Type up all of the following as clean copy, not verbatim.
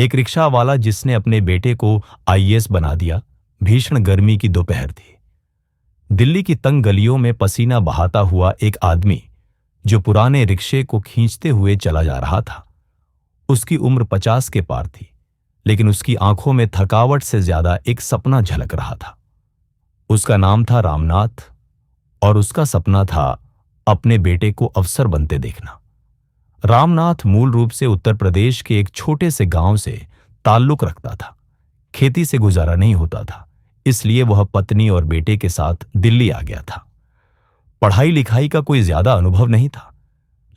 एक रिक्शा वाला जिसने अपने बेटे को आईएएस बना दिया। भीषण गर्मी की दोपहर थी। दिल्ली की तंग गलियों में पसीना बहाता हुआ एक आदमी जो पुराने रिक्शे को खींचते हुए चला जा रहा था। उसकी उम्र 50 के पार थी, लेकिन उसकी आंखों में थकावट से ज्यादा एक सपना झलक रहा था। उसका नाम था रामनाथ और उसका सपना था अपने बेटे को अफसर बनते देखना। रामनाथ मूल रूप से उत्तर प्रदेश के एक छोटे से गांव से ताल्लुक रखता था। खेती से गुजारा नहीं होता था, इसलिए वह पत्नी और बेटे के साथ दिल्ली आ गया था। पढ़ाई लिखाई का कोई ज्यादा अनुभव नहीं था,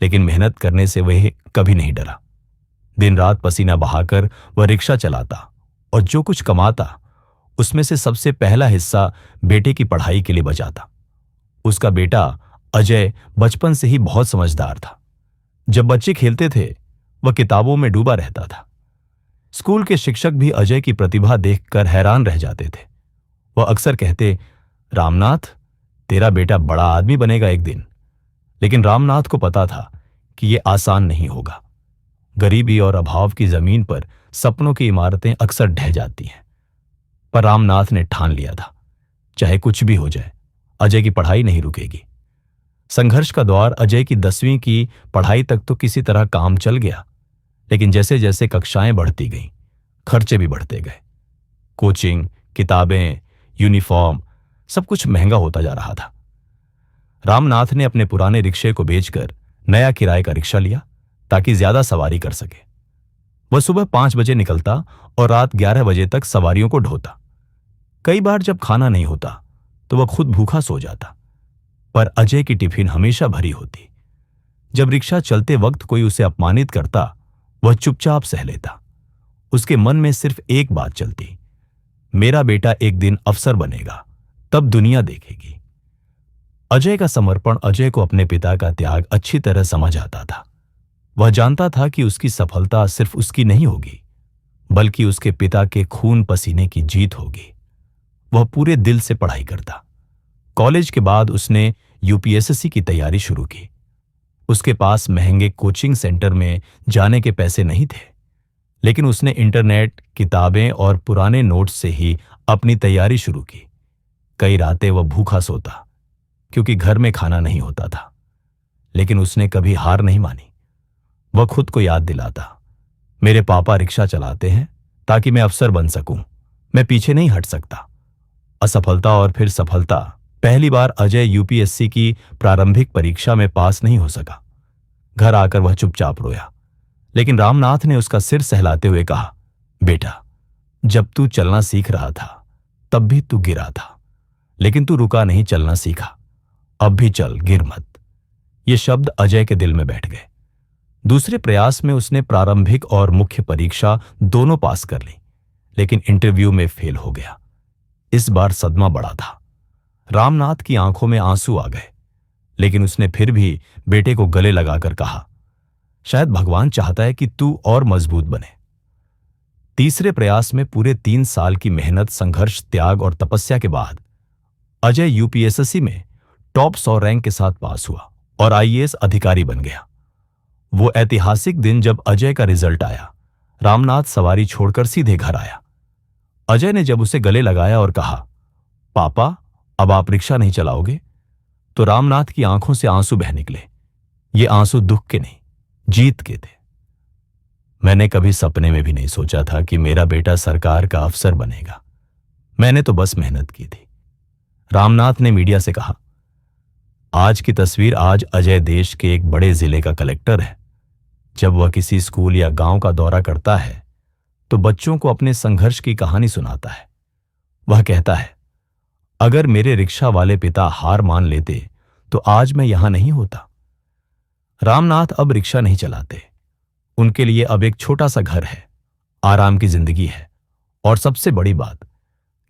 लेकिन मेहनत करने से वह कभी नहीं डरा। दिन रात पसीना बहाकर वह रिक्शा चलाता और जो कुछ कमाता उसमें से सबसे पहला हिस्सा बेटे की पढ़ाई के लिए बचाता। उसका बेटा अजय बचपन से ही बहुत समझदार था। जब बच्चे खेलते थे वह किताबों में डूबा रहता था। स्कूल के शिक्षक भी अजय की प्रतिभा देखकर हैरान रह जाते थे। वह अक्सर कहते, रामनाथ, तेरा बेटा बड़ा आदमी बनेगा एक दिन। लेकिन रामनाथ को पता था कि यह आसान नहीं होगा। गरीबी और अभाव की जमीन पर सपनों की इमारतें अक्सर ढह जाती हैं। पर रामनाथ ने ठान लिया था, चाहे कुछ भी हो जाए, अजय की पढ़ाई नहीं रुकेगी। संघर्ष का दौर अजय की 10वीं की पढ़ाई तक तो किसी तरह काम चल गया, लेकिन जैसे जैसे कक्षाएं बढ़ती गईं, खर्चे भी बढ़ते गए। कोचिंग, किताबें, यूनिफॉर्म, सब कुछ महंगा होता जा रहा था। रामनाथ ने अपने पुराने रिक्शे को बेचकर नया किराए का रिक्शा लिया ताकि ज्यादा सवारी कर सके। वह सुबह 5 बजे निकलता और रात 11 बजे तक सवारियों को ढोता। कई बार जब खाना नहीं होता तो वह खुद भूखा सो जाता, पर अजय की टिफिन हमेशा भरी होती। जब रिक्शा चलते वक्त कोई उसे अपमानित करता, वह चुपचाप सह लेता। उसके मन में सिर्फ एक बात चलती, मेरा बेटा एक दिन अफसर बनेगा, तब दुनिया देखेगी। अजय का समर्पण अजय को अपने पिता का त्याग अच्छी तरह समझ आता था। वह जानता था कि उसकी सफलता सिर्फ उसकी नहीं होगी, बल्कि उसके पिता के खून पसीने की जीत होगी। वह पूरे दिल से पढ़ाई करता। कॉलेज के बाद उसने यूपीएससी की तैयारी शुरू की। उसके पास महंगे कोचिंग सेंटर में जाने के पैसे नहीं थे, लेकिन उसने इंटरनेट, किताबें और पुराने नोट्स से ही अपनी तैयारी शुरू की। कई रातें वह भूखा सोता क्योंकि घर में खाना नहीं होता था, लेकिन उसने कभी हार नहीं मानी। वह खुद को याद दिलाता, मेरे पापा रिक्शा चलाते हैं ताकि मैं अफसर बन सकूं, मैं पीछे नहीं हट सकता। असफलता और फिर सफलता। पहली बार अजय यूपीएससी की प्रारंभिक परीक्षा में पास नहीं हो सका। घर आकर वह चुपचाप रोया, लेकिन रामनाथ ने उसका सिर सहलाते हुए कहा, बेटा, जब तू चलना सीख रहा था तब भी तू गिरा था, लेकिन तू रुका नहीं, चलना सीखा। अब भी चल, गिर मत। ये शब्द अजय के दिल में बैठ गए। दूसरे प्रयास में उसने प्रारंभिक और मुख्य परीक्षा दोनों पास कर ली, लेकिन इंटरव्यू में फेल हो गया। इस बार सदमा बड़ा था। रामनाथ की आंखों में आंसू आ गए, लेकिन उसने फिर भी बेटे को गले लगाकर कहा, शायद भगवान चाहता है कि तू और मजबूत बने। तीसरे प्रयास में पूरे 3 साल की मेहनत, संघर्ष, त्याग और तपस्या के बाद अजय यूपीएससी में टॉप 100 रैंक के साथ पास हुआ और आईएएस अधिकारी बन गया। वो ऐतिहासिक दिन जब अजय का रिजल्ट आया, रामनाथ सवारी छोड़कर सीधे घर आया। अजय ने जब उसे गले लगाया और कहा, पापा, अब आप रिक्शा नहीं चलाओगे, तो रामनाथ की आंखों से आंसू बह निकले। ये आंसू दुख के नहीं, जीत के थे। मैंने कभी सपने में भी नहीं सोचा था कि मेरा बेटा सरकार का अफसर बनेगा। मैंने तो बस मेहनत की थी। रामनाथ ने मीडिया से कहा, आज की तस्वीर, आज अजय देश के एक बड़े जिले का कलेक्टर है। जब वह किसी स्कूल या गांव का दौरा करता है तो बच्चों को अपने संघर्ष की कहानी सुनाता है। वह कहता है, अगर मेरे रिक्शा वाले पिता हार मान लेते तो आज मैं यहां नहीं होता। रामनाथ अब रिक्शा नहीं चलाते। उनके लिए अब एक छोटा सा घर है, आराम की जिंदगी है, और सबसे बड़ी बात,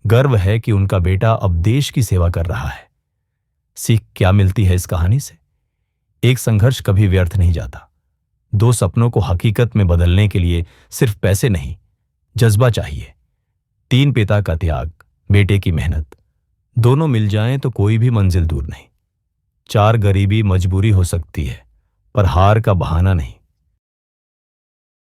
गर्व है कि उनका बेटा अब देश की सेवा कर रहा है। सीख क्या मिलती है इस कहानी से? एक संघर्ष कभी व्यर्थ नहीं जाता। 2 सपनों को हकीकत में बदलने के लिए सिर्फ पैसे नहीं, जज्बा चाहिए। 3 पिता का त्याग, बेटे की मेहनत, दोनों मिल जाएं तो कोई भी मंजिल दूर नहीं। 4 गरीबी मजबूरी हो सकती है, पर हार का बहाना नहीं।